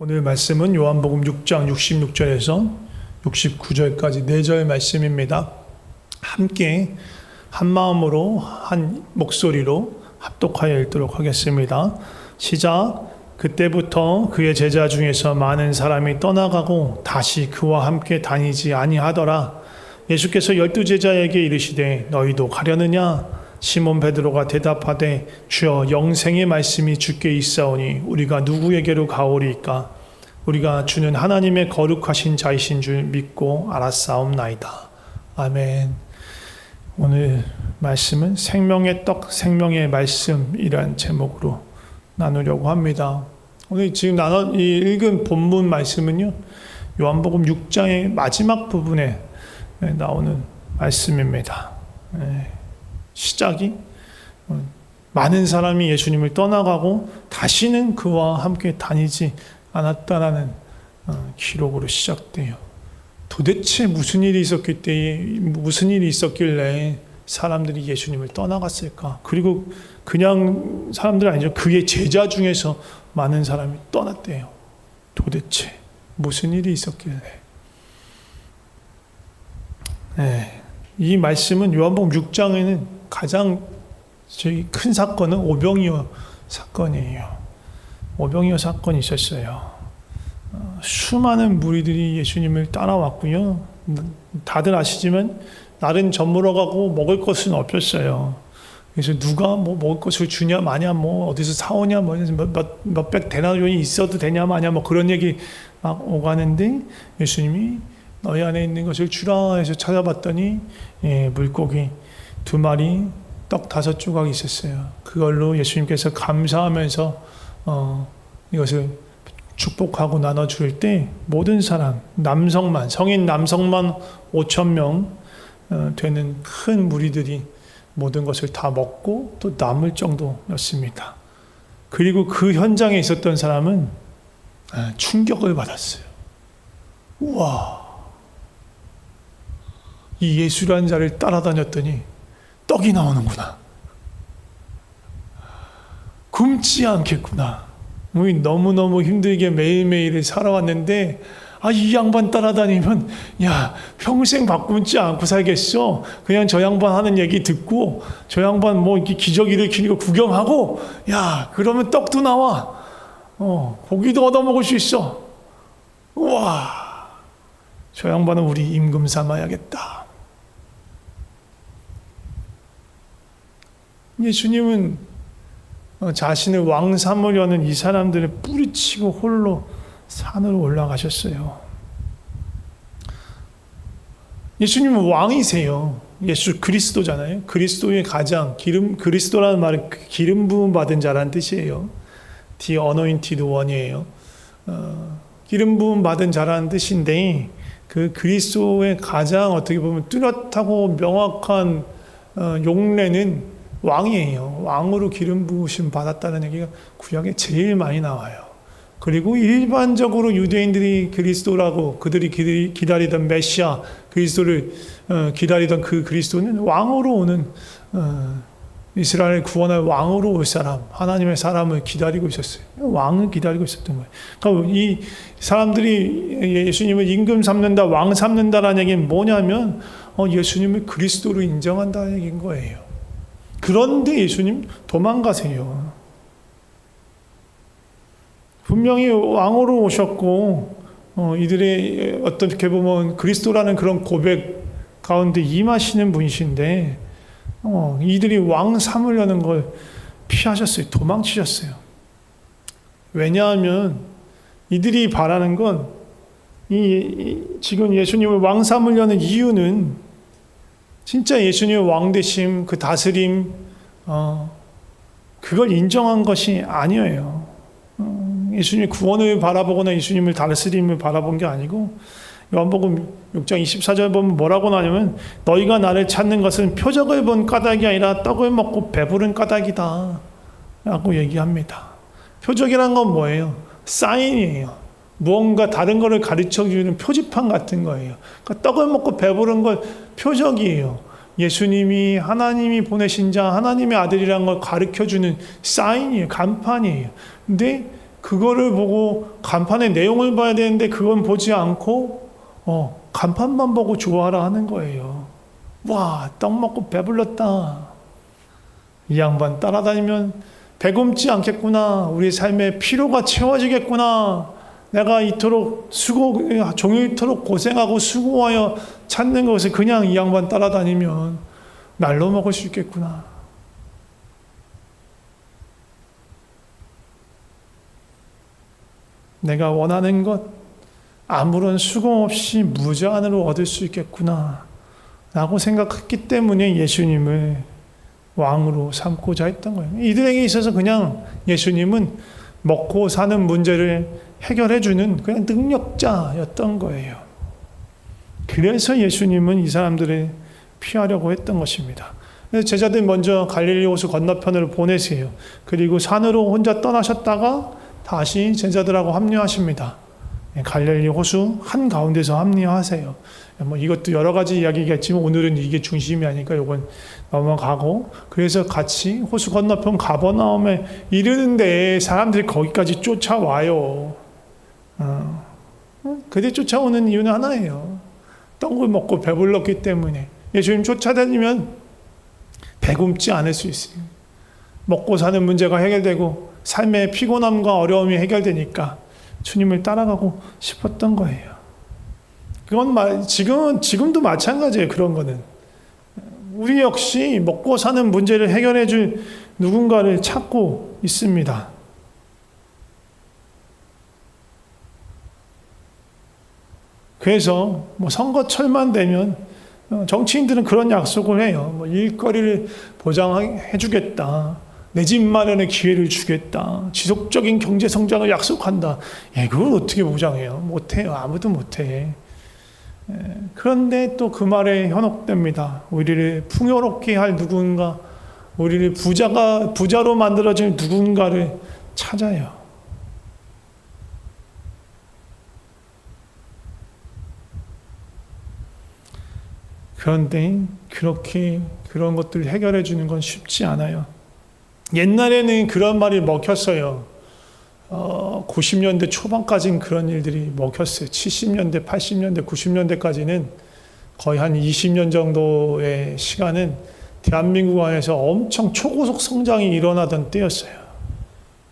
오늘 말씀은 요한복음 6장 66절에서 69절까지 4절 말씀입니다. 함께 한 마음으로 한 목소리로 합독하여 읽도록 하겠습니다. 시작. 그때부터 그의 제자 중에서 많은 사람이 떠나가고 다시 그와 함께 다니지 아니하더라. 예수께서 12제자에게 이르시되 너희도 가려느냐? 시몬 베드로가 대답하되 주여 영생의 말씀이 주께 있사오니 우리가 누구에게로 가오리이까? 우리가 주는 하나님의 거룩하신 자이신 줄 믿고 알았사옵나이다. 아멘. 오늘 말씀은 생명의 떡, 생명의 말씀이란 제목으로 나누려고 합니다. 오늘 지금 읽은 본문 말씀은요, 요한복음 6장의 마지막 부분에 나오는 말씀입니다. 시작이 많은 사람이 예수님을 떠나가고 다시는 그와 함께 다니지 않았다라는 기록으로 시작돼요. 도대체 무슨 일이 있었길래 사람들이 예수님을 떠나갔을까? 그리고 그냥 사람들 아니죠. 그의 제자 중에서 많은 사람이 떠났대요. 도대체 무슨 일이 있었길래? 이 말씀은 요한복음 6장에는 가장 큰 사건은 오병이어 사건이에요. 오병이어 사건이 있었어요. 수많은 무리들이 예수님을 따라왔고요. 다들 아시지만 날은 저물어가고 먹을 것은 없었어요. 그래서 누가 먹을 것을 주냐 마냐 어디서 사오냐 몇백 데나리온이 있어도 되냐 마냐 그런 얘기 막 오가는데 예수님이 너희 안에 있는 것을 주라 해서 찾아봤더니 물고기 2마리 떡 5조각이 있었어요. 그걸로 예수님께서 감사하면서 이것을 축복하고 나눠줄 때 모든 사람, 성인 남성만 5,000명 되는 큰 무리들이 모든 것을 다 먹고 또 남을 정도였습니다. 그리고 그 현장에 있었던 사람은 충격을 받았어요. 우와, 이 예수라는 자를 따라다녔더니 떡이 나오는구나. 굶지 않겠구나. 우리 너무너무 힘들게 매일매일을 살아왔는데 이 양반 따라다니면 평생 밥 굶지 않고 살겠어. 그냥 저 양반 하는 얘기 듣고 저 양반 이렇게 기적 일으키는 거 구경하고 그러면 떡도 나와. 고기도 얻어먹을 수 있어. 우와, 저 양반은 우리 임금 삼아야겠다. 예수님은 자신을 왕 삼으려는 이 사람들을 뿌리치고 홀로 산으로 올라가셨어요. 예수님은 왕이세요. 예수 그리스도잖아요. 그리스도의 가장 그리스도라는 말은 기름 부음 받은 자라는 뜻이에요. The anointed one이에요. 기름 부음 받은 자라는 뜻인데 그 그리스도의 가장 어떻게 보면 뚜렷하고 명확한 용례는 왕이에요. 왕으로 기름 부으심 받았다는 얘기가 구약에 제일 많이 나와요. 그리고 일반적으로 유대인들이 그리스도라고 그들이 기다리던 메시아 그리스도를 기다리던 그 그리스도는 왕으로 오는 이스라엘 구원할 왕으로 올 사람, 하나님의 사람을 기다리고 있었어요. 왕을 기다리고 있었던 거예요. 그러니까 이 사람들이 예수님을 임금 삼는다, 왕 삼는다라는 얘기는 뭐냐면 예수님을 그리스도로 인정한다는 얘기인 거예요. 그런데 예수님 도망가세요. 분명히 왕으로 오셨고 이들의 어떻게 보면 그리스도라는 그런 고백 가운데 임하시는 분이신데 이들이 왕 삼으려는 걸 피하셨어요. 도망치셨어요. 왜냐하면 이들이 바라는 건 지금 예수님을 왕 삼으려는 이유는 진짜 예수님의 왕되심, 그 다스림, 그걸 인정한 것이 아니에요. 예수님의 구원을 바라보거나 예수님을 다스림을 바라본 게 아니고 요한복음 6장 24절 보면 뭐라고 나냐면 너희가 나를 찾는 것은 표적을 본 까닭이 아니라 떡을 먹고 배부른 까닭이다 라고 얘기합니다. 표적이란 건 뭐예요? 사인이에요. 무언가 다른 거를 가르쳐주는 표지판 같은 거예요. 그러니까 떡을 먹고 배부른 건 표적이에요. 예수님이 하나님이 보내신 자, 하나님의 아들이라는 걸 가르쳐주는 사인이에요. 간판이에요. 근데 그거를 보고 간판의 내용을 봐야 되는데 그건 보지 않고 간판만 보고 좋아하라 하는 거예요. 와, 떡 먹고 배불렀다. 이 양반 따라다니면 배굶지 않겠구나. 우리 삶의 피로가 채워지겠구나. 내가 이토록 종일토록 고생하고 수고하여 찾는 것을 그냥 이 양반 따라다니면 날로 먹을 수 있겠구나. 내가 원하는 것 아무런 수고 없이 무제한으로 얻을 수 있겠구나 라고 생각했기 때문에 예수님을 왕으로 삼고자 했던 거예요. 이들에게 있어서 그냥 예수님은 먹고 사는 문제를 해결해주는 그냥 능력자였던 거예요. 그래서 예수님은 이 사람들을 피하려고 했던 것입니다. 제자들 먼저 갈릴리 호수 건너편으로 보내세요. 그리고 산으로 혼자 떠나셨다가 다시 제자들하고 합류하십니다. 갈릴리 호수 한가운데서 합류하세요. 이것도 여러 가지 이야기겠지만 오늘은 이게 중심이 아니니까 이건 넘어가고, 그래서 같이 호수 건너편 가버나움에 이르는데 사람들이 거기까지 쫓아와요. 그들 쫓아오는 이유는 하나예요. 떡을 먹고 배불렀기 때문에. 예수님 쫓아다니면 배굶지 않을 수 있어요. 먹고 사는 문제가 해결되고 삶의 피곤함과 어려움이 해결되니까 주님을 따라가고 싶었던 거예요. 그건 지금도 마찬가지예요. 그런 거는 우리 역시 먹고 사는 문제를 해결해 줄 누군가를 찾고 있습니다. 그래서 선거철만 되면 정치인들은 그런 약속을 해요. 일거리를 보장해 주겠다. 내 집 마련의 기회를 주겠다. 지속적인 경제 성장을 약속한다. 그걸 어떻게 보장해요? 못해요. 아무도 못해. 그런데 또 그 말에 현혹됩니다. 우리를 풍요롭게 할 누군가, 우리를 부자로 만들어줄 누군가를 찾아요. 그런데 그런 것들을 해결해 주는 건 쉽지 않아요. 옛날에는 그런 말이 먹혔어요. 90년대 초반까지는 그런 일들이 먹혔어요. 70년대, 80년대, 90년대까지는 거의 한 20년 정도의 시간은 대한민국 안에서 엄청 초고속 성장이 일어나던 때였어요.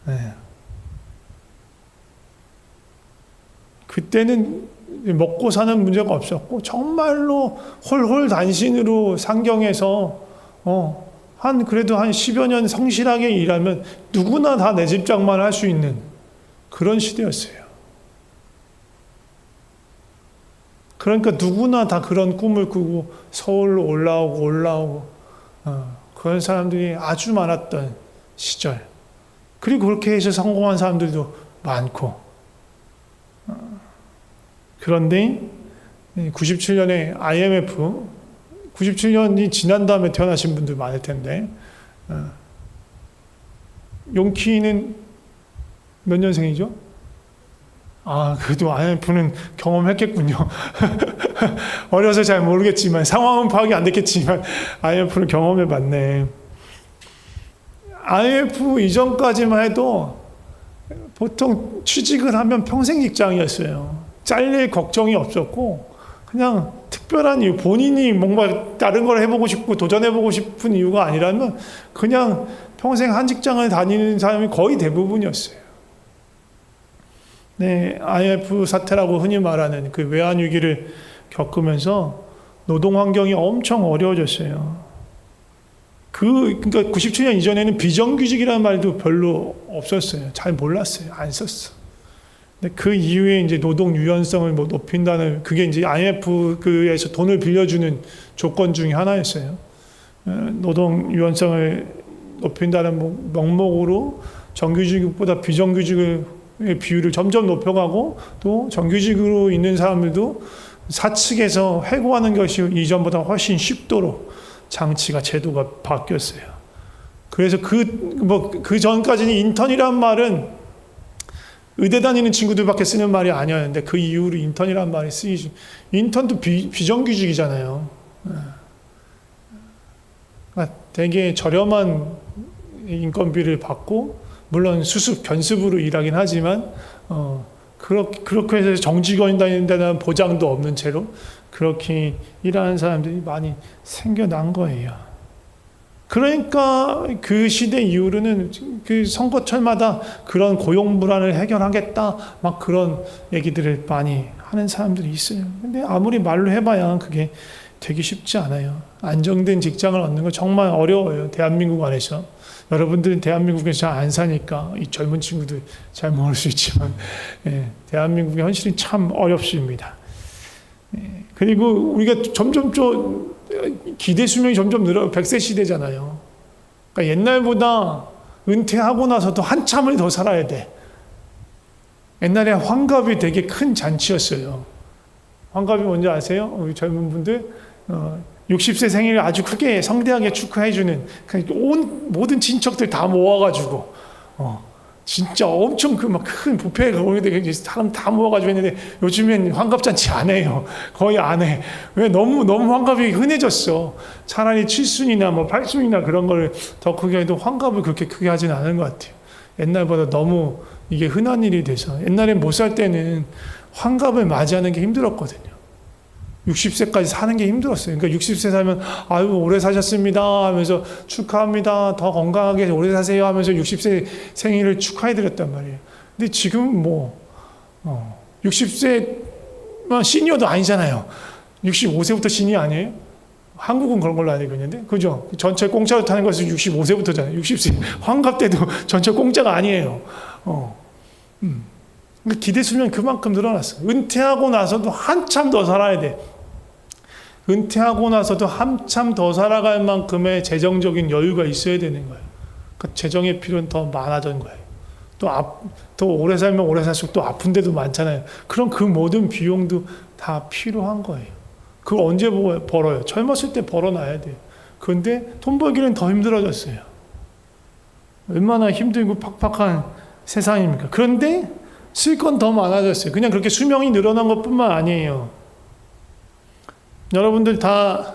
네. 그때는 먹고 사는 문제가 없었고 정말로 홀홀단신으로 상경해서 그래도 한 10여 년 성실하게 일하면 누구나 다 내 집 장만을 할 수 있는 그런 시대였어요. 그러니까 누구나 다 그런 꿈을 꾸고 서울로 올라오고 그런 사람들이 아주 많았던 시절. 그리고 그렇게 해서 성공한 사람들도 많고. 그런데 97년에 IMF, 97년이 지난 다음에 태어나신 분들 많을 텐데, 용키는 몇 년생이죠? 그래도 IMF는 경험했겠군요. 어려서 잘 모르겠지만, 상황은 파악이 안 됐겠지만, IMF는 경험해봤네. IMF 이전까지만 해도 보통 취직을 하면 평생 직장이었어요. 잘릴 걱정이 없었고, 그냥 특별한 이유, 본인이 뭔가 다른 걸 해보고 싶고 도전해보고 싶은 이유가 아니라면 그냥 평생 한 직장을 다니는 사람이 거의 대부분이었어요. 네, IMF 사태라고 흔히 말하는 그 외환위기를 겪으면서 노동 환경이 엄청 어려워졌어요. 그러니까 97년 이전에는 비정규직이라는 말도 별로 없었어요. 잘 몰랐어요. 안 썼어. 그 이후에 이제 노동 유연성을 높인다는, 그게 이제 IMF에서 돈을 빌려주는 조건 중에 하나였어요. 노동 유연성을 높인다는 명목으로 정규직보다 비정규직의 비율을 점점 높여가고, 또 정규직으로 있는 사람들도 사측에서 해고하는 것이 이전보다 훨씬 쉽도록 장치가, 제도가 바뀌었어요. 그래서 그 전까지는 인턴이란 말은 의대 다니는 친구들밖에 쓰는 말이 아니었는데 그 이후로 인턴이란 말이 쓰이지. 인턴도 비정규직이잖아요. 되게 저렴한 인건비를 받고 물론 수습, 견습으로 일하긴 하지만 그렇게 해서 정직원이 다닌다는 보장도 없는 채로 그렇게 일하는 사람들이 많이 생겨난 거예요. 그러니까 그 시대 이후로는 그 선거철마다 그런 고용 불안을 해결하겠다 막 그런 얘기들을 많이 하는 사람들이 있어요. 근데 아무리 말로 해봐야 그게 되기 쉽지 않아요. 안정된 직장을 얻는 건 정말 어려워요. 대한민국 안에서. 여러분들은 대한민국에서 잘 안 사니까 이 젊은 친구들 잘 모를 수 있지만 대한민국의 현실이 참 어렵습니다. 그리고 우리가 점점 기대 수명이 점점 늘어요. 100세 시대잖아요. 그러니까 옛날보다 은퇴하고 나서도 한참을 더 살아야 돼. 옛날에 환갑이 되게 큰 잔치였어요. 환갑이 뭔지 아세요? 우리 젊은 분들 60세 생일을 아주 크게 성대하게 축하해주는 모든 친척들 다 모아가지고 진짜 엄청 그 막 큰 뷔페가 오는데 사람 다 모아가지고 했는데 요즘엔 환갑잔치 안 해요. 거의 안 해. 왜? 너무 환갑이 흔해졌어. 차라리 7순이나 뭐 8순이나 그런 걸 더 크게 해도 환갑을 그렇게 크게 하진 않은 것 같아요. 옛날보다 너무 이게 흔한 일이 돼서 옛날엔 못 살 때는 환갑을 맞이하는 게 힘들었거든요. 60세까지 사는 게 힘들었어요. 그러니까 60세 살면 아유 오래 사셨습니다 하면서 축하합니다. 더 건강하게 오래 사세요 하면서 60세 생일을 축하해드렸단 말이에요. 근데 지금 60세만 시니어도 아니잖아요. 65세부터 시니어 아니에요? 한국은 그런 걸로 알고 있는데 그죠? 전철 공짜로 타는 것은 65세부터잖아요. 60세 환갑 때도 전철 공짜가 아니에요. 기대 수명이 그만큼 늘어났어요. 은퇴하고 나서도 한참 더 살아야 돼. 은퇴하고 나서도 한참 더 살아갈 만큼의 재정적인 여유가 있어야 되는 거예요. 그 재정의 필요는 더 많아진 거예요. 더 오래 살면 오래 살수록 또 아픈 데도 많잖아요. 그럼 그 모든 비용도 다 필요한 거예요. 그걸 언제 벌어요? 젊었을 때 벌어놔야 돼요. 그런데 돈 벌기는 더 힘들어졌어요. 얼마나 힘들고 팍팍한 세상입니까? 그런데 쓸 건 더 많아졌어요. 그냥 그렇게 수명이 늘어난 것뿐만 아니에요. 여러분들 다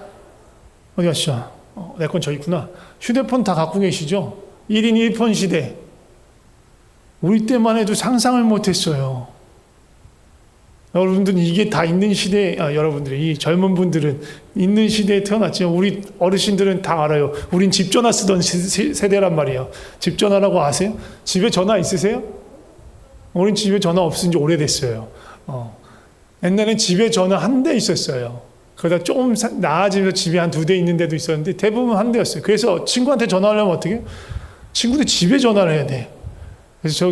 어디 갔죠? 내 건 저기 있구나. 휴대폰 다 갖고 계시죠? 1인 1폰 시대. 우리 때만 해도 상상을 못했어요. 여러분들은 이게 다 있는 시대에, 여러분들이 이 젊은 분들은 있는 시대에 태어났지만 우리 어르신들은 다 알아요. 우린 집 전화 쓰던 세대란 말이에요. 집 전화라고 아세요? 집에 전화 있으세요? 우린 집에 전화 없은 지 오래됐어요. 옛날엔 집에 전화 한 대 있었어요. 그러다 조금 나아지면서 집에 한 2대 있는 데도 있었는데 대부분 한 대였어요. 그래서 친구한테 전화하려면 어떻게 해요? 친구들 집에 전화를 해야 돼. 그래서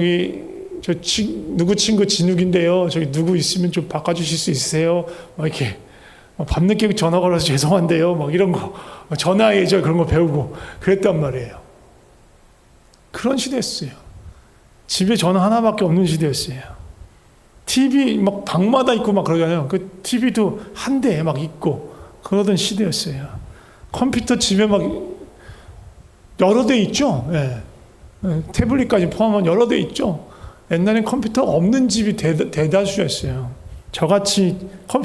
누구 친구 진욱인데요. 저기 누구 있으면 좀 바꿔주실 수 있으세요? 막 이렇게 밤늦게 전화 걸어서 죄송한데요. 막 이런 거 전화 예절 그런 거 배우고 그랬단 말이에요. 그런 시대였어요. 집에 전화 하나밖에 없는 시대였어요. TV 막 방마다 있고 막 그러잖아요. 그 TV도 한 대에 막 있고 그러던 시대였어요. 컴퓨터 집에 막 여러 대 있죠. 예. 태블릿까지 포함한 여러 대 있죠. 옛날엔 컴퓨터 없는 집이 대다수였어요. 저같이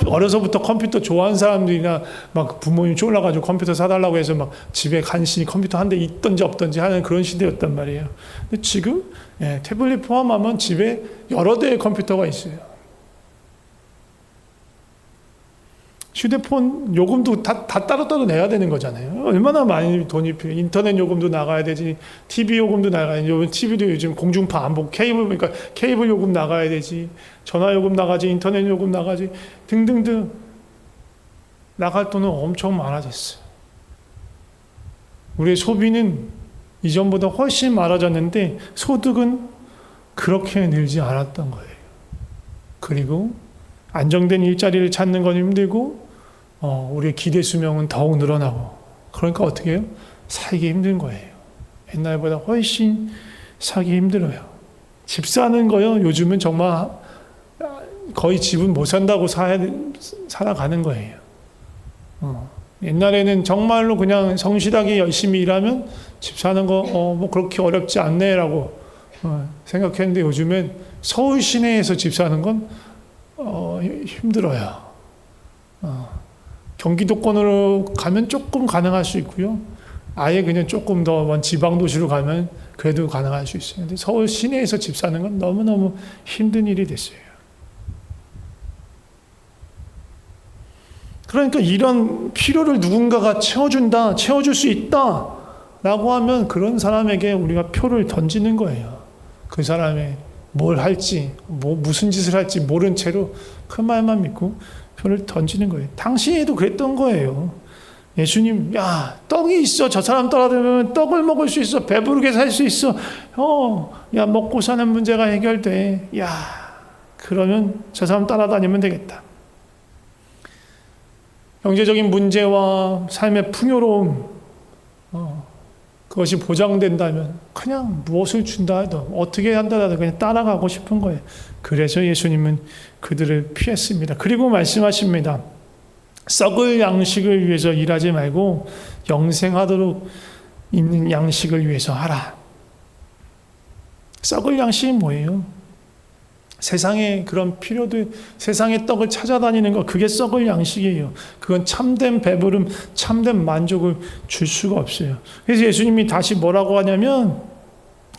어려서부터 컴퓨터 좋아하는 사람들이나 막 부모님 쫄라가지고 컴퓨터 사달라고 해서 막 집에 간신히 컴퓨터 한 대 있던지 없던지 하는 그런 시대였단 말이에요. 근데 지금 태블릿 포함하면 집에 여러 대의 컴퓨터가 있어요. 휴대폰 요금도 다 따로따로 내야 되는 거잖아요. 얼마나 많이 돈이 필요해요. 인터넷 요금도 나가야 되지, TV 요금도 나가야 되지, TV도 요즘 공중파 안 보고 그러니까 케이블 요금 나가야 되지, 전화 요금 나가지, 인터넷 요금 나가지, 등등등. 나갈 돈은 엄청 많아졌어요. 우리의 소비는 이전보다 훨씬 많아졌는데 소득은 그렇게 늘지 않았던 거예요. 그리고 안정된 일자리를 찾는 건 힘들고 우리의 기대 수명은 더욱 늘어나고 그러니까 어떻게 해요? 살기 힘든 거예요. 옛날보다 훨씬 살기 힘들어요. 집 사는 거요. 요즘은 정말 거의 집은 못 산다고 살아가는 거예요. 옛날에는 정말로 그냥 성실하게 열심히 일하면 집 사는 거 뭐 그렇게 어렵지 않네라고 생각했는데 요즘엔 서울 시내에서 집 사는 건 힘들어요. 경기도권으로 가면 조금 가능할 수 있고요. 아예 그냥 조금 더 먼 지방 도시로 가면 그래도 가능할 수 있어요. 근데 서울 시내에서 집 사는 건 너무너무 힘든 일이 됐어요. 그러니까 이런 필요를 누군가가 채워준다, 채워줄 수 있다 라고 하면 그런 사람에게 우리가 표를 던지는 거예요. 그 사람의 뭘 할지, 무슨 짓을 할지 모른 채로 그 말만 믿고 표를 던지는 거예요. 당시에도 그랬던 거예요. 예수님, 야, 떡이 있어. 저 사람 따라다니면 떡을 먹을 수 있어. 배부르게 살 수 있어. 야, 먹고 사는 문제가 해결돼. 야, 그러면 저 사람 따라다니면 되겠다. 경제적인 문제와 삶의 풍요로움, 그것이 보장된다면 그냥 무엇을 준다 해도 어떻게 한다 해도 그냥 따라가고 싶은 거예요. 그래서 예수님은 그들을 피했습니다. 그리고 말씀하십니다. 썩을 양식을 위해서 일하지 말고 영생하도록 있는 양식을 위해서 하라. 썩을 양식이 뭐예요? 세상의 그런 필요들, 세상의 떡을 찾아다니는 것, 그게 썩을 양식이에요. 그건 참된 배부름, 참된 만족을 줄 수가 없어요. 그래서 예수님이 다시 뭐라고 하냐면,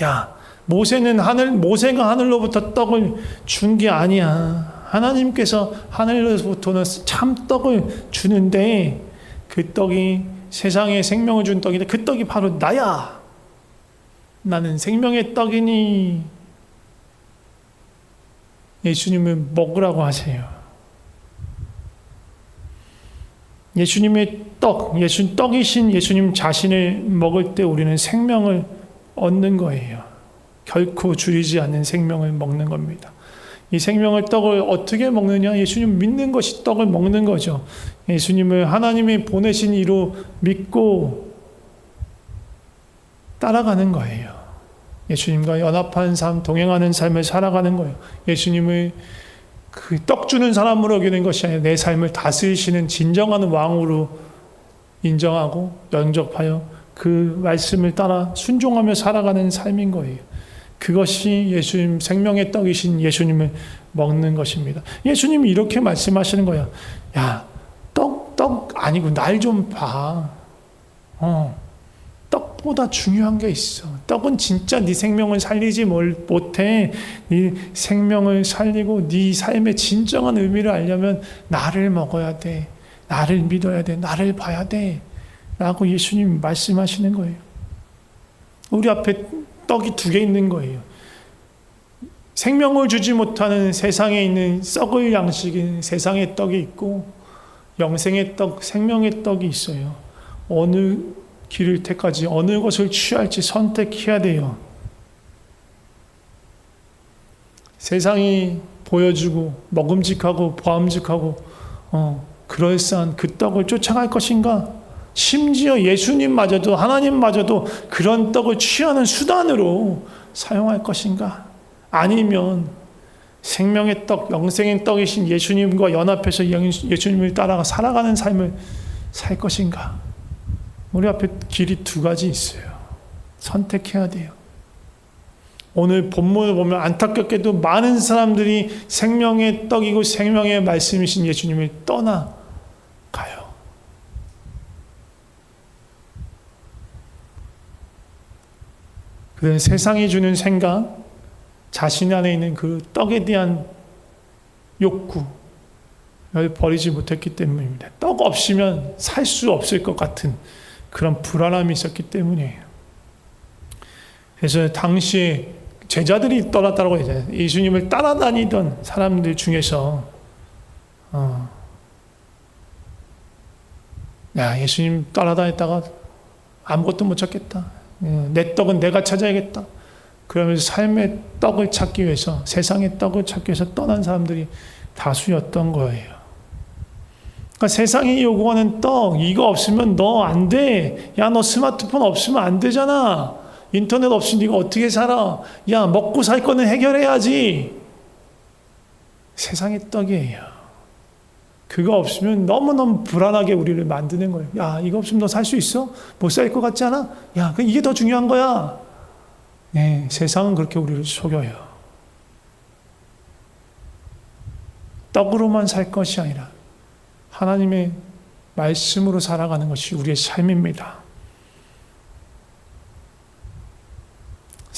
야, 모세가 하늘로부터 떡을 준 게 아니야. 하나님께서 하늘로부터는 참 떡을 주는데, 그 떡이 세상에 생명을 준 떡인데, 그 떡이 바로 나야. 나는 생명의 떡이니. 예수님을 먹으라고 하세요. 예수님의 떡이신 예수님 자신을 먹을 때 우리는 생명을 얻는 거예요. 결코 줄이지 않는 생명을 먹는 겁니다. 이 떡을 어떻게 먹느냐? 예수님 믿는 것이 떡을 먹는 거죠. 예수님을 하나님이 보내신 이로 믿고 따라가는 거예요. 예수님과 연합한 삶, 동행하는 삶을 살아가는 거예요. 예수님을 그 떡 주는 사람으로 여기는 것이 아니라 내 삶을 다스리시는 진정한 왕으로 인정하고 영접하여 그 말씀을 따라 순종하며 살아가는 삶인 거예요. 그것이 예수님 생명의 떡이신 예수님을 먹는 것입니다. 예수님이 이렇게 말씀하시는 거예요. 야, 떡 아니고 날 좀 봐. 떡보다 중요한 게 있어. 떡은 진짜 네 생명을 살리지 못해. 네 생명을 살리고 네 삶의 진정한 의미를 알려면 나를 먹어야 돼. 나를 믿어야 돼. 나를 봐야 돼. 라고 예수님 말씀하시는 거예요. 우리 앞에 떡이 2개 있는 거예요. 생명을 주지 못하는 세상에 있는 썩을 양식인 세상의 떡이 있고 영생의 떡, 생명의 떡이 있어요. 어느 길을 택하지 어느 것을 취할지 선택해야 돼요. 세상이 보여주고 먹음직하고 보암직하고 그럴싸한 그 떡을 쫓아갈 것인가? 심지어 예수님마저도 하나님마저도 그런 떡을 취하는 수단으로 사용할 것인가? 아니면 생명의 떡, 영생의 떡이신 예수님과 연합해서 예수님을 따라가 살아가는 삶을 살 것인가? 우리 앞에 길이 2가지 있어요. 선택해야 돼요. 오늘 본문을 보면 안타깝게도 많은 사람들이 생명의 떡이고 생명의 말씀이신 예수님을 떠나가요. 그는 세상이 주는 생각, 자신 안에 있는 그 떡에 대한 욕구를 버리지 못했기 때문입니다. 떡 없이면 살 수 없을 것 같은 그런 불안함이 있었기 때문이에요. 그래서 당시에 제자들이 떠났다고 했잖아요. 예수님을 따라다니던 사람들 중에서 야, 예수님 따라다녔다가 아무것도 못 찾겠다. 내 떡은 내가 찾아야겠다. 그러면서 삶의 떡을 찾기 위해서, 세상의 떡을 찾기 위해서 떠난 사람들이 다수였던 거예요. 그러니까 세상이 요구하는 떡, 이거 없으면 너 안 돼. 야, 너 스마트폰 없으면 안 되잖아. 인터넷 없으면 네가 어떻게 살아. 야, 먹고 살 거는 해결해야지. 세상의 떡이에요. 그거 없으면 너무너무 불안하게 우리를 만드는 거예요. 야, 이거 없으면 너 살 수 있어? 못 살 것 같지 않아? 야, 이게 더 중요한 거야. 네, 세상은 그렇게 우리를 속여요. 떡으로만 살 것이 아니라 하나님의 말씀으로 살아가는 것이 우리의 삶입니다.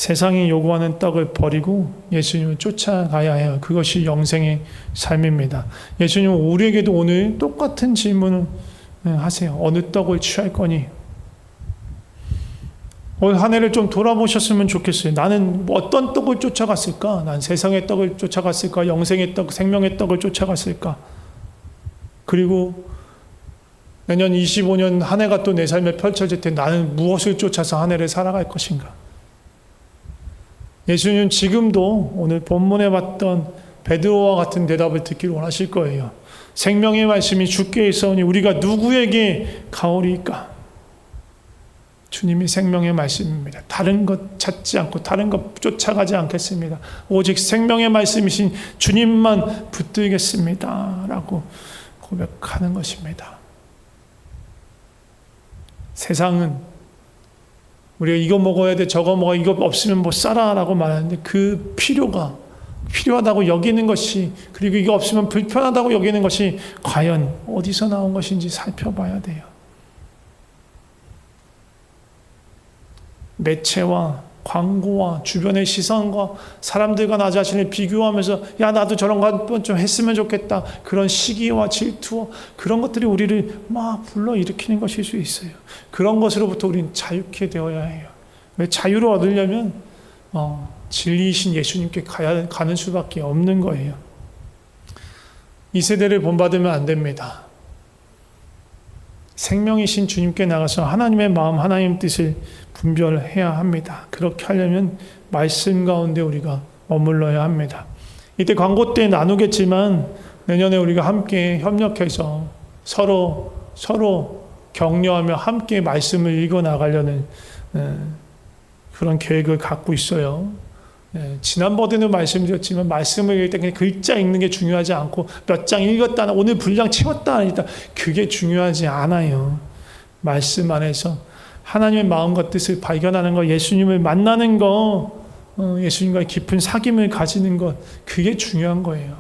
세상이 요구하는 떡을 버리고 예수님을 쫓아가야 해요. 그것이 영생의 삶입니다. 예수님은 우리에게도 오늘 똑같은 질문을 하세요. 어느 떡을 취할 거니? 올 한 해를 좀 돌아보셨으면 좋겠어요. 나는 어떤 떡을 쫓아갔을까? 난 세상의 떡을 쫓아갔을까? 영생의 떡, 생명의 떡을 쫓아갔을까? 그리고 내년 25년 한 해가 또 내 삶에 펼쳐질 때 나는 무엇을 쫓아서 한 해를 살아갈 것인가? 예수님은 지금도 오늘 본문에 봤던 베드로와 같은 대답을 듣기를 원하실 거예요. 생명의 말씀이 주께 있사오니 우리가 누구에게 가오리까? 주님이 생명의 말씀입니다. 다른 것 찾지 않고 다른 것 쫓아가지 않겠습니다. 오직 생명의 말씀이신 주님만 붙들겠습니다. 라고 고백하는 것입니다. 세상은 우리가 이거 먹어야 돼, 저거 먹어, 이거 없으면 못 살아 라고 말하는데 그 필요하다고 여기는 것이, 그리고 이거 없으면 불편하다고 여기는 것이 과연 어디서 나온 것인지 살펴봐야 돼요. 매체와 광고와 주변의 시선과 사람들과 나 자신을 비교하면서 야 나도 저런 거 한 번 좀 했으면 좋겠다, 그런 시기와 질투와 그런 것들이 우리를 막 불러일으키는 것일 수 있어요. 그런 것으로부터 우리는 자유케 되어야 해요. 왜 자유를 얻으려면 진리이신 예수님께 가는 수밖에 없는 거예요. 이 세대를 본받으면 안 됩니다. 생명이신 주님께 나가서 하나님의 마음, 하나님의 뜻을 분별해야 합니다. 그렇게 하려면 말씀 가운데 우리가 머물러야 합니다. 이때 광고 때 나누겠지만 내년에 우리가 함께 협력해서 서로 격려하며 함께 말씀을 읽어 나가려는 그런 계획을 갖고 있어요. 지난번에는 말씀드렸지만 말씀을 읽을 때 그냥 글자 읽는 게 중요하지 않고 몇 장 읽었다, 오늘 분량 채웠다 아니다, 그게 중요하지 않아요. 말씀 안에서 하나님의 마음과 뜻을 발견하는 것, 예수님을 만나는 것, 예수님과의 깊은 사귐을 가지는 것, 그게 중요한 거예요.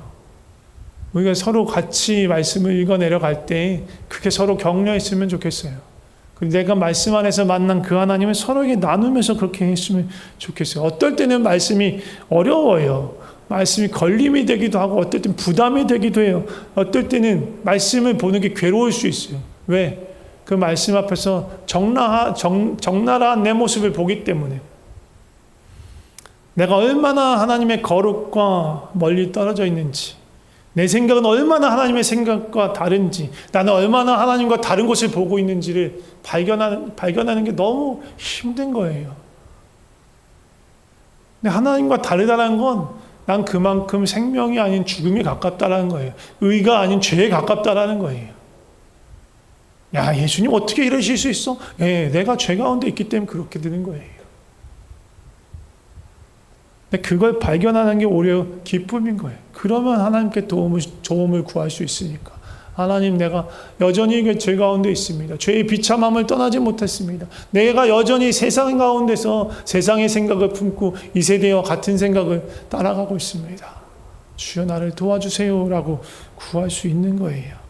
우리가 서로 같이 말씀을 읽어 내려갈 때 그게 서로 격려했으면 좋겠어요. 내가 말씀 안에서 만난 그 하나님을 서로에게 나누면서 그렇게 했으면 좋겠어요. 어떨 때는 말씀이 어려워요. 말씀이 걸림이 되기도 하고 어떨 때는 부담이 되기도 해요. 어떨 때는 말씀을 보는 게 괴로울 수 있어요. 왜? 그 말씀 앞에서 적나라한 내 모습을 보기 때문에, 내가 얼마나 하나님의 거룩과 멀리 떨어져 있는지, 내 생각은 얼마나 하나님의 생각과 다른지, 나는 얼마나 하나님과 다른 곳을 보고 있는지를 발견하는 게 너무 힘든 거예요. 근데 하나님과 다르다는 건 난 그만큼 생명이 아닌 죽음에 가깝다라는 거예요. 의가 아닌 죄에 가깝다라는 거예요. 야, 예수님 어떻게 이러실 수 있어? 내가 죄 가운데 있기 때문에 그렇게 되는 거예요. 근데 그걸 발견하는 게 오히려 기쁨인 거예요. 그러면 하나님께 도움을 구할 수 있으니까. 하나님, 내가 여전히 죄 가운데 있습니다. 죄의 비참함을 떠나지 못했습니다. 내가 여전히 세상 가운데서 세상의 생각을 품고 이 세대와 같은 생각을 따라가고 있습니다. 주여 나를 도와주세요 라고 구할 수 있는 거예요.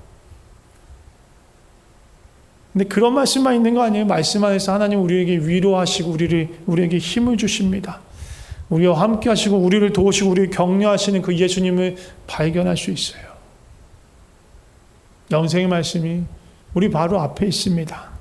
근데 그런 말씀만 있는 거 아니에요. 말씀 안에서 하나님 우리에게 위로하시고 우리에게 힘을 주십니다. 우리와 함께 하시고 우리를 도우시고 우리를 격려하시는 그 예수님을 발견할 수 있어요. 영생의 말씀이 우리 바로 앞에 있습니다.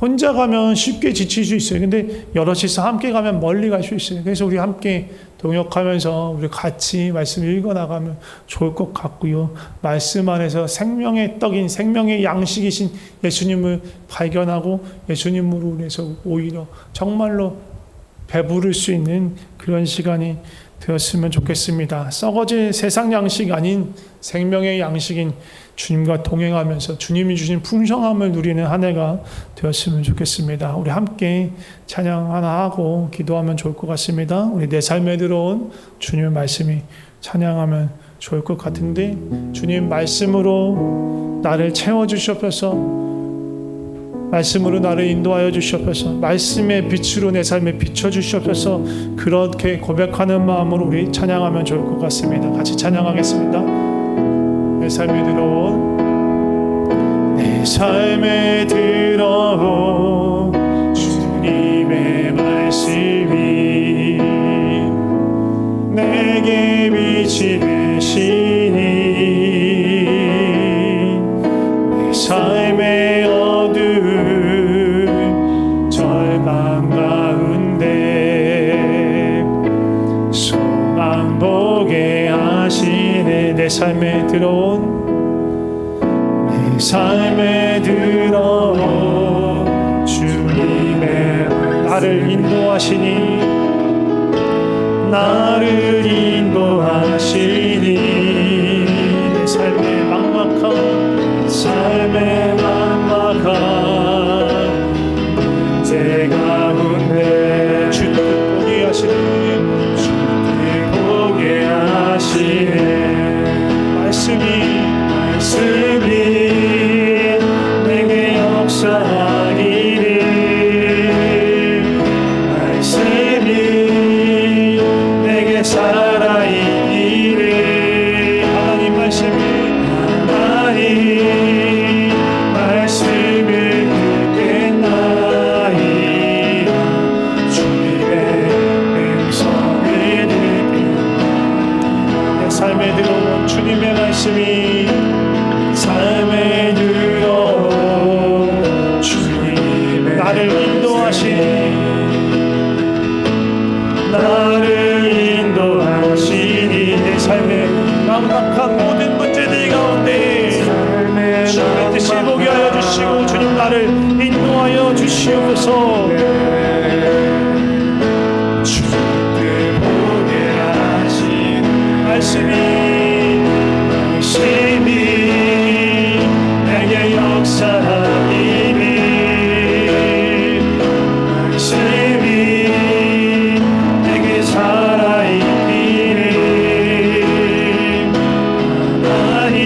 혼자 가면 쉽게 지칠 수 있어요. 근데 여럿이서 함께 가면 멀리 갈 수 있어요. 그래서 우리 함께 동역하면서 우리 같이 말씀을 읽어나가면 좋을 것 같고요. 말씀 안에서 생명의 떡인 생명의 양식이신 예수님을 발견하고 예수님으로 인해서 오히려 정말로 배부를 수 있는 그런 시간이 되었으면 좋겠습니다. 썩어질 세상 양식이 아닌 생명의 양식인 주님과 동행하면서 주님이 주신 풍성함을 누리는 한 해가 되었으면 좋겠습니다. 우리 함께 찬양 하나 하고 기도하면 좋을 것 같습니다. 우리 내 삶에 들어온 주님의 말씀이 찬양하면 좋을 것 같은데, 주님 말씀으로 나를 채워주시옵소서, 말씀으로 나를 인도하여 주시옵소서, 말씀의 빛으로 내 삶에 비춰주시옵소서. 그렇게 고백하는 마음으로 우리 찬양하면 좋을 것 같습니다. 같이 찬양하겠습니다. 내 삶에 들어온 주님의 말씀이 나를 지으시니 내 삶의 어두운 절망 가운데 소망 보게 하시네. 내 삶에 들어온 주님의 나를 인도하시니 내 삶의 막막한 문제 가운데 주님 보게 하시네. 말씀이 내게 역사하기를 말씀이 내게 살아있기를 하나님 말씀을 듣겠나이다. 주님의 음성을 듣겠나이다. 내 삶에 들어온 주님의 말씀이 삶에 들어온 주님의 나를 인도하시니 내 삶의 막막한 모든 문제들 가운데 주님의 뜻을 보게 하여 주시고 주님 나를 인도하여 주시옵소서. 주님께 보게 하시는 말씀이 내게 역사하기를 말씀이 내게 살아있기를 하나님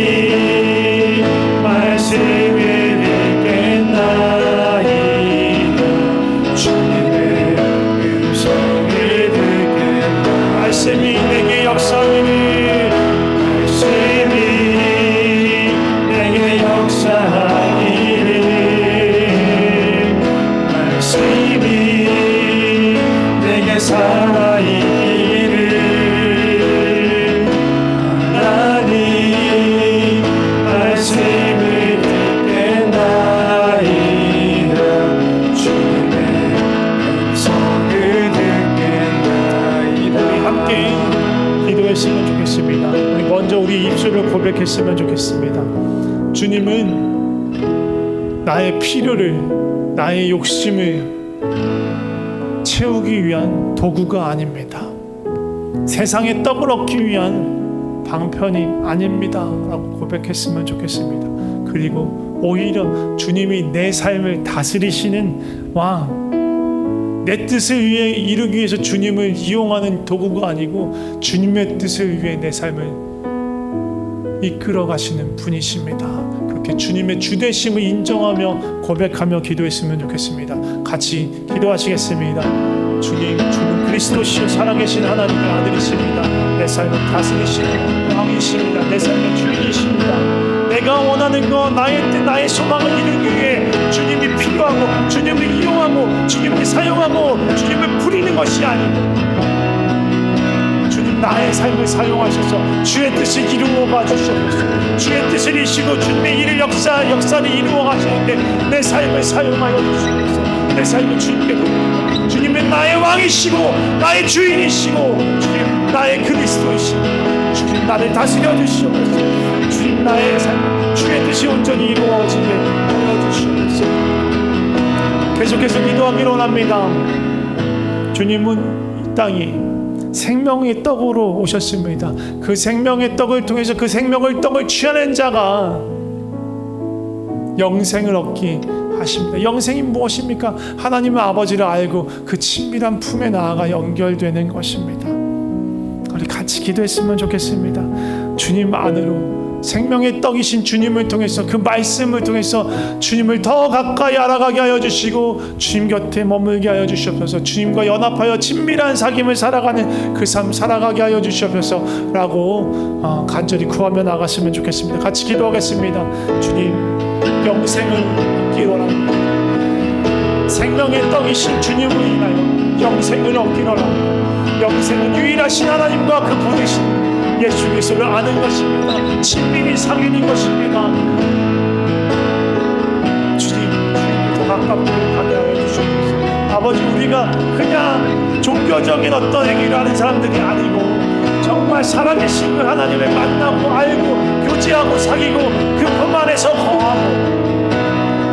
말씀을 듣겠나이다. 주님의 음성을 듣겠나이다. 말씀이 내게 역사하기를 살아있기를 하나님 말씀을 듣겠나이다. 주님의 음성을 듣겠나이다. 우리 함께 기도했으면 좋겠습니다. 우리 먼저 우리 입술을 고백했으면 좋겠습니다. 주님은 나의 필요를 나의 욕심을 채우기 위한 도구가 아닙니다. 세상의 떡을 얻기 위한 방편이 아닙니다 라고 고백했으면 좋겠습니다. 그리고 오히려 주님이 내 삶을 다스리시는 왕, 내 뜻을 위해 이루기 위해서 주님을 이용하는 도구가 아니고 주님의 뜻을 위해 내 삶을 이끌어 가시는 분이십니다. 그렇게 주님의 주되심을 인정하며 고백하며 기도했으면 좋겠습니다. 같이 기도하시겠습니다. 주는 그리스도시요 살아계신 하나님의 아들이십니다. 내 삶을 다스리시는 왕이십니다. 내 삶의 주인이십니다. 내가 원하는 것, 나의 뜻, 나의 소망을 이루기 위해 주님이 필요하고 주님을 이용하고 주님을 사용하고 주님을 부리는 것이 아니고 주님 나의 삶을 사용하셔서 주의 뜻을 이루어 가주시옵소서. 주의 뜻을 이루시고 주님의 일을 역사를 이루어 가시는데 내 삶을 사용하여 주시옵소서. 내 삶을 주님께 드립니다. 주님은 나의 왕이시고 나의 주인이시고 주님 나의 그리스도이시고 주님 나를 다스려 주시옵소서. 주님 나의 삶 주의 뜻이 온전히 이루어지게 하여 주시옵소서. 계속해서 기도하기로 원합니다. 주님은 이 땅에 생명의 떡으로 오셨습니다. 그 생명의 떡을 통해서 그 생명의 떡을 취하는 자가 영생을 얻기 하십니다. 영생이 무엇입니까? 하나님의 아버지를 알고 그 친밀한 품에 나아가 연결되는 것입니다. 우리 같이 기도했으면 좋겠습니다. 주님 안으로 생명의 떡이신 주님을 통해서 그 말씀을 통해서 주님을 더 가까이 알아가게 하여 주시고 주님 곁에 머물게 하여 주시옵소서. 주님과 연합하여 친밀한 사귐을 살아가는 그 삶 살아가게 하여 주시옵소서 라고 간절히 구하며 나갔으면 좋겠습니다. 같이 기도하겠습니다. 주님 영생을 얻기로 합니다. 생명의 떡이신 주님을 인하여 영생을 얻기로 합니다. 영생은 유일하신 하나님과 그 보내신 예수 그리스도를 아는 것입니다. 친밀히 사귀는 것입니다. 주님 더 가깝게 가게 하여 주시옵소서. 아버지, 우리가 그냥 종교적인 어떤 행위를 하는 사람들이 아니고 정말 살아계신 그 하나님을 만나고 알고 교제하고 사귀고 그 품 안에서 거하고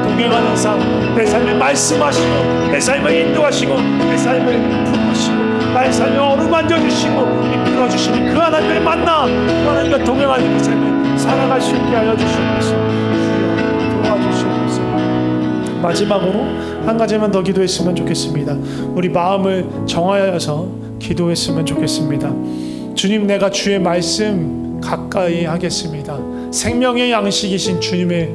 동행하는 삶, 내 삶에 말씀하시고 내 삶을 인도하시고 내 삶을 품으시고 나의 삶을 어루만져 주시고 이끌어 주시는 그 하나님을 만나 그 하나님과 동행하는 그 삶을 살아갈 수 있게 하여 주시옵소서. 주여 도와주시옵소서. 마지막으로 한 가지만 더 기도했으면 좋겠습니다. 우리 마음을 정하여서 기도했으면 좋겠습니다. 주님, 내가 주의 말씀 가까이 하겠습니다. 생명의 양식이신 주님의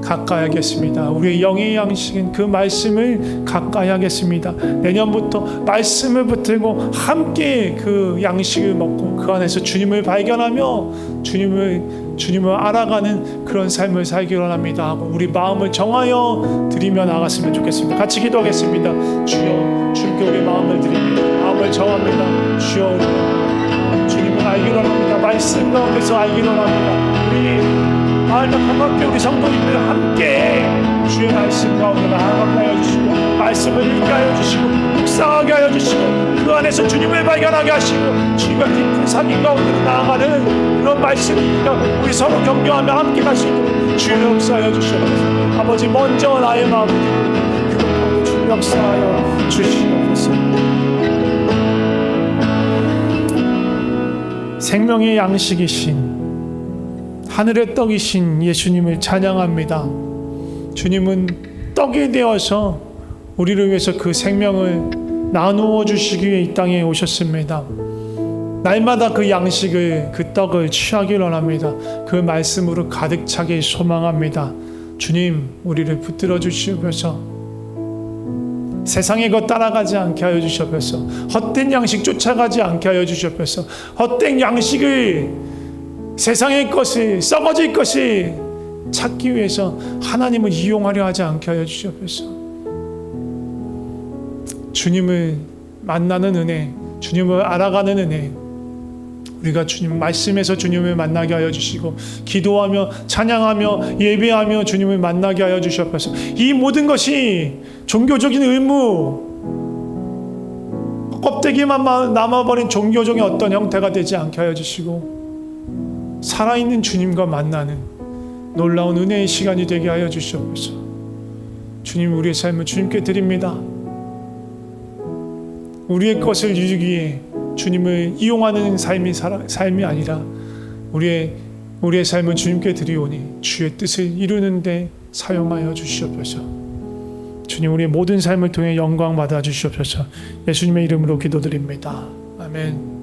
가까이 하겠습니다. 우리의 영의 양식인 그 말씀을 가까이 하겠습니다. 내년부터 말씀을 붙들고 함께 그 양식을 먹고 그 안에서 주님을 발견하며 주님을 알아가는 그런 삶을 살기로 합니다 하고 우리 마음을 정하여 드리며 나갔으면 좋겠습니다. 같이 기도하겠습니다. 주여, 주님께 우리 마음을 드립니다. 마음을 정합니다. 주여, 우리 주님을 알기로 합니다. 말씀 가운데서 알기로 합니다. 우리 마을과 가깝게 우리 성도님들 함께 주의 말씀 가운데 나아가게 하여 주시고 말씀을 읽게 하여 주시고 묵상하게 하여 주시고 그 안에서 주님을 발견하게 하시고 주님과 깊은 사귐 가운데 나아가는 그런 말씀입니다. 우리 서로 격려하며 함께 갈 수 있도록 주의 역사하여 주시옵소서. 아버지, 먼저 나의 마음을 드리고 그것으로 주의 역사하여 주시옵소서. 생명의 양식이신 하늘의 떡이신 예수님을 찬양합니다. 주님은 떡이 되어서 우리를 위해서 그 생명을 나누어 주시기 위해 이 땅에 오셨습니다. 날마다 그 양식을, 그 떡을 취하기를 원합니다. 그 말씀으로 가득 차게 소망합니다. 주님, 우리를 붙들어 주시옵소서. 세상의 것 따라가지 않게 하여 주시옵소서. 헛된 양식 쫓아가지 않게 하여 주시옵소서. 헛된 양식을, 세상의 것을, 썩어질 것을 찾기 위해서 하나님을 이용하려 하지 않게 하여 주시옵소서. 주님을 만나는 은혜, 주님을 알아가는 은혜, 우리가 주님 말씀에서 주님을 만나게 하여 주시고 기도하며 찬양하며 예배하며 주님을 만나게 하여 주시옵소서. 이 모든 것이 종교적인 의무, 껍데기만 남아버린 종교적인 어떤 형태가 되지 않게 하여 주시고 살아있는 주님과 만나는 놀라운 은혜의 시간이 되게 하여 주시옵소서. 주님, 우리의 삶을 주님께 드립니다. 우리의 것을 이루기 위해 주님을 이용하는 삶이 아니라 우리의 삶은 주님께 드리오니 주의 뜻을 이루는 데 사용하여 주시옵소서. 주님, 우리의 모든 삶을 통해 영광 받아 주시옵소서. 예수님의 이름으로 기도드립니다. 아멘.